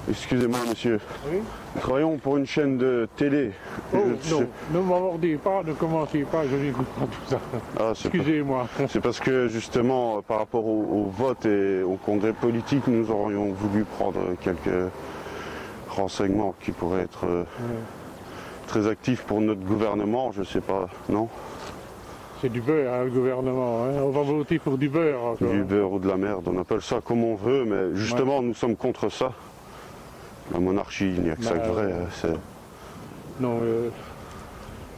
Excusez-moi, monsieur. Oui. Nous travaillons pour une chaîne de télé. Oh, non, ne m'abordez pas, ne commencez pas, je n'écoute pas tout ça. Ah, Excusez-moi. C'est parce que justement, par rapport au vote et au congrès politique, nous aurions voulu prendre quelques renseignements qui pourraient être très actifs pour notre gouvernement, je sais pas, non? C'est du beurre, hein, le gouvernement. Hein. On va voter pour du beurre encore. Du beurre ou de la merde, on appelle ça comme on veut, mais justement, nous sommes contre ça. La monarchie, il n'y a que ça que vrai. Non,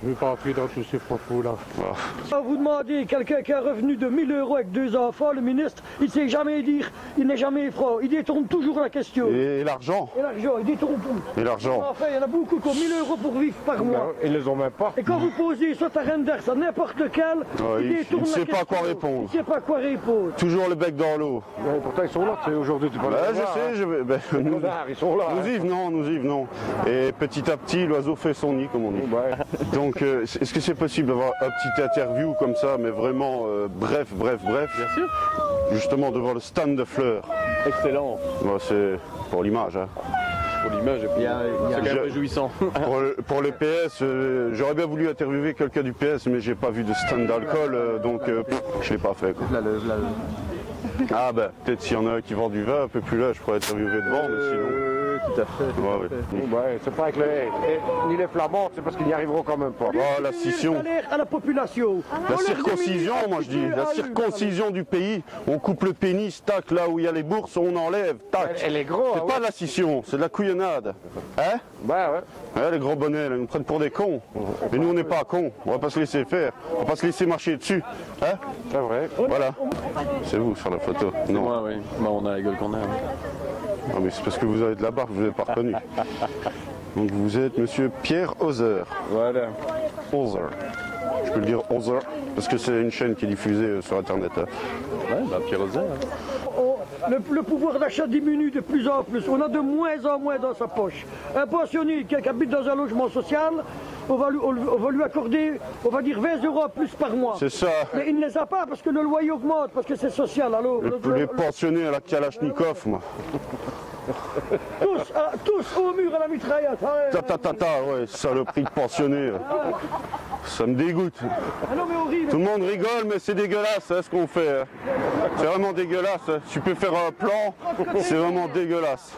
je ne vais pas entrer dans tous ces propos-là. Voilà. Vous demandez quelqu'un qui a un revenu de 1000 € avec 2 enfants, le ministre, il ne sait jamais dire, il n'est jamais franc, il détourne toujours la question. Et l'argent? Et l'argent, il détourne tout. Et l'argent? Enfin, il y en a beaucoup qui ont 1000 € pour vivre par mois. Ils ne les ont même pas. Et quand vous posez soit à Renders, à n'importe lequel, il détourne il ne la sait question. pas quoi répondre. Il ne sait pas quoi répondre. Toujours le bec dans l'eau. Ouais, pourtant ils sont là, aujourd'hui tu peux Je sais, ils sont là. nous y venons. Et petit à petit, l'oiseau fait son nid, comme on dit. Ouais. Donc, est-ce que c'est possible d'avoir un petit interview comme ça, mais vraiment bref? Bien sûr. Justement devant le stand de fleurs. Excellent. Bon, c'est pour l'image. Hein. Pour l'image, c'est quand même réjouissant. Pour le PS, j'aurais bien voulu interviewer quelqu'un du PS, mais j'ai pas vu de stand d'alcool, donc je l'ai pas fait. Quoi. Ah ben, peut-être s'il y en a un qui vend du vin un peu plus là, je pourrais interviewer devant, mais sinon... Tout à fait. Ouais, c'est pas que ni les Flamands, c'est parce qu'ils n'y arriveront quand même pas. Ah, la scission. À la population. La circoncision, moi je dis, la circoncision du pays. On coupe le pénis, tac, là où il y a les bourses, on enlève, tac. Elle est gros. C'est pas de la scission, c'est de la couillonnade. Hein? Ouais. Ouais, les gros bonnets, là, ils nous prennent pour des cons. Mais nous, on n'est pas cons. On va pas se laisser faire. On va pas se laisser marcher dessus. Hein? C'est vrai. Voilà. C'est vous sur la photo. Non. Moi, oui. Bah, on a la gueule qu'on a. Non, mais c'est parce que vous avez de la barbe, je vous ai pas reconnu. Donc vous êtes monsieur Pierre Hauser. Voilà. Hauser. Je peux le dire Hauser parce que c'est une chaîne qui est diffusée sur internet. Hein. Ouais, bah Pierre Hauser. Le pouvoir d'achat diminue de plus en plus. On a de moins en moins dans sa poche. Un pensionné qui habite dans un logement social, on va lui accorder, on va dire 20 € plus par mois. C'est ça. Mais il ne les a pas parce que le loyer augmente, parce que c'est social. Alors, Les pensionnés à la Kalachnikov, moi. tous au mur à la mitraillette. Ouais, saloperie de pensionnés. Ça me dégoûte. Ah non, mais horrible. Tout le monde rigole, mais c'est dégueulasse hein, ce qu'on fait. Hein. C'est vraiment dégueulasse. Hein. Tu peux faire un plan, c'est vraiment dégueulasse.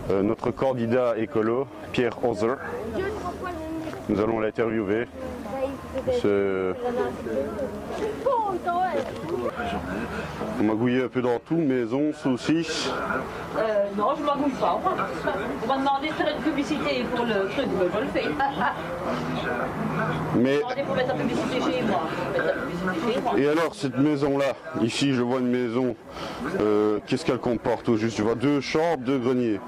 Notre candidat écolo, Pierre Hauser, nous allons l'interviewer. On m'a gouillé un peu dans tout, maison, saucisses. Non, je ne m'agouille pas. On m'a demandé de faire une publicité pour le truc, mais je le fais. Mais... On m'a demandé pour mettre la publicité chez moi. Et alors, cette maison-là, ici je vois une maison, qu'est-ce qu'elle comporte au juste? Je vois 2 chambres, 2 greniers.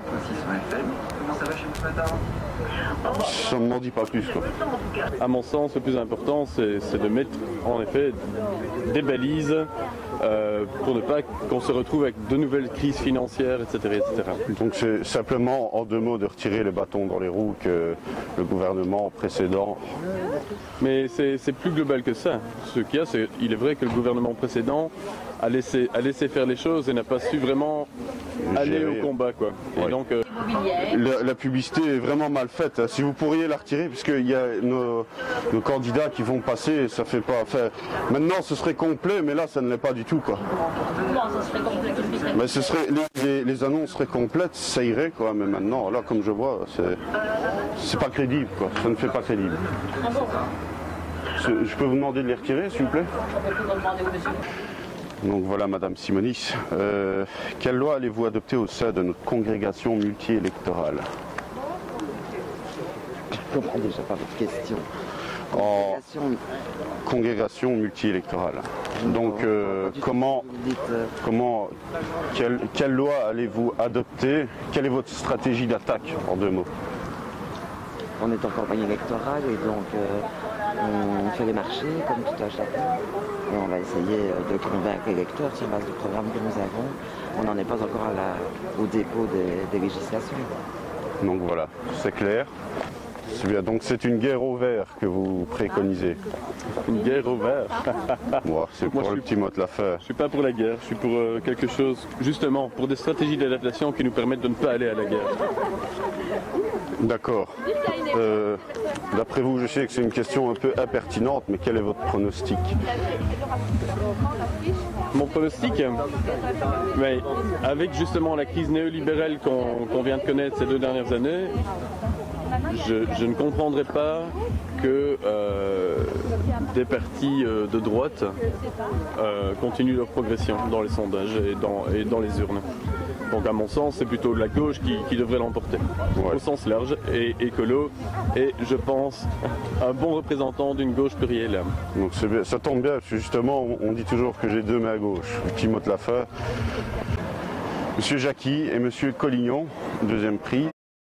Ça ne m'en dit pas plus quoi. À mon sens, le plus important, c'est de mettre en effet des balises pour ne pas qu'on se retrouve avec de nouvelles crises financières, etc. Donc c'est simplement, en 2 mots, de retirer les bâtons dans les roues que le gouvernement précédent... Mais c'est plus global que ça. Ce qu'il y a, c'est il est vrai que le gouvernement précédent a laissé faire les choses et n'a pas su vraiment aller au combat, quoi. Et ouais. donc, la publicité est vraiment mal faite. Si vous pourriez la retirer, puisqu'il y a nos candidats qui vont passer, ça fait pas. Enfin, maintenant, ce serait complet, mais là, ça ne l'est pas du tout, quoi. Comment ça serait complet? Mais ce serait les annonces seraient complètes, ça irait, quoi. Mais maintenant, là, comme je vois, c'est pas crédible, quoi. Ça ne fait pas crédible. Ah bon? Je peux vous demander de les retirer, s'il vous plaît? Donc voilà, Madame Simonis, quelle loi allez-vous adopter au sein de notre congrégation multi-électorale? Je ne comprends déjà pas votre question. Congrégation multi-électorale. Donc quelle loi allez-vous adopter? Quelle est votre stratégie d'attaque, en 2 mots? On est en campagne électorale et donc on fait les marchés comme tout à chacun. Et on va essayer de convaincre les électeurs sur base du programme que nous avons. On n'en est pas encore au dépôt des législations. Donc voilà, c'est clair. c'est bien. Donc c'est une guerre au vert que vous préconisez. Une guerre au vert. Bon, c'est pour le petit mot de l'affaire. Je suis pas pour la guerre, je suis pour quelque chose, justement, pour des stratégies d'adaptation qui nous permettent de ne pas aller à la guerre. D'accord. D'après vous, je sais que c'est une question un peu impertinente, mais quel est votre pronostic? Mon pronostic, mais avec justement la crise néolibérale qu'on vient de connaître ces 2 dernières années, je ne comprendrais pas que des partis de droite continuent leur progression dans les sondages et dans les urnes. Donc à mon sens, c'est plutôt la gauche qui devrait l'emporter, au sens large, et écolo, et je pense un bon représentant d'une gauche plurielle. Donc bien, ça tombe bien, parce que justement, on dit toujours que j'ai 2 mains à gauche. Le petit mot de la fin. Monsieur Jacqui et Monsieur Collignon, 2e prix.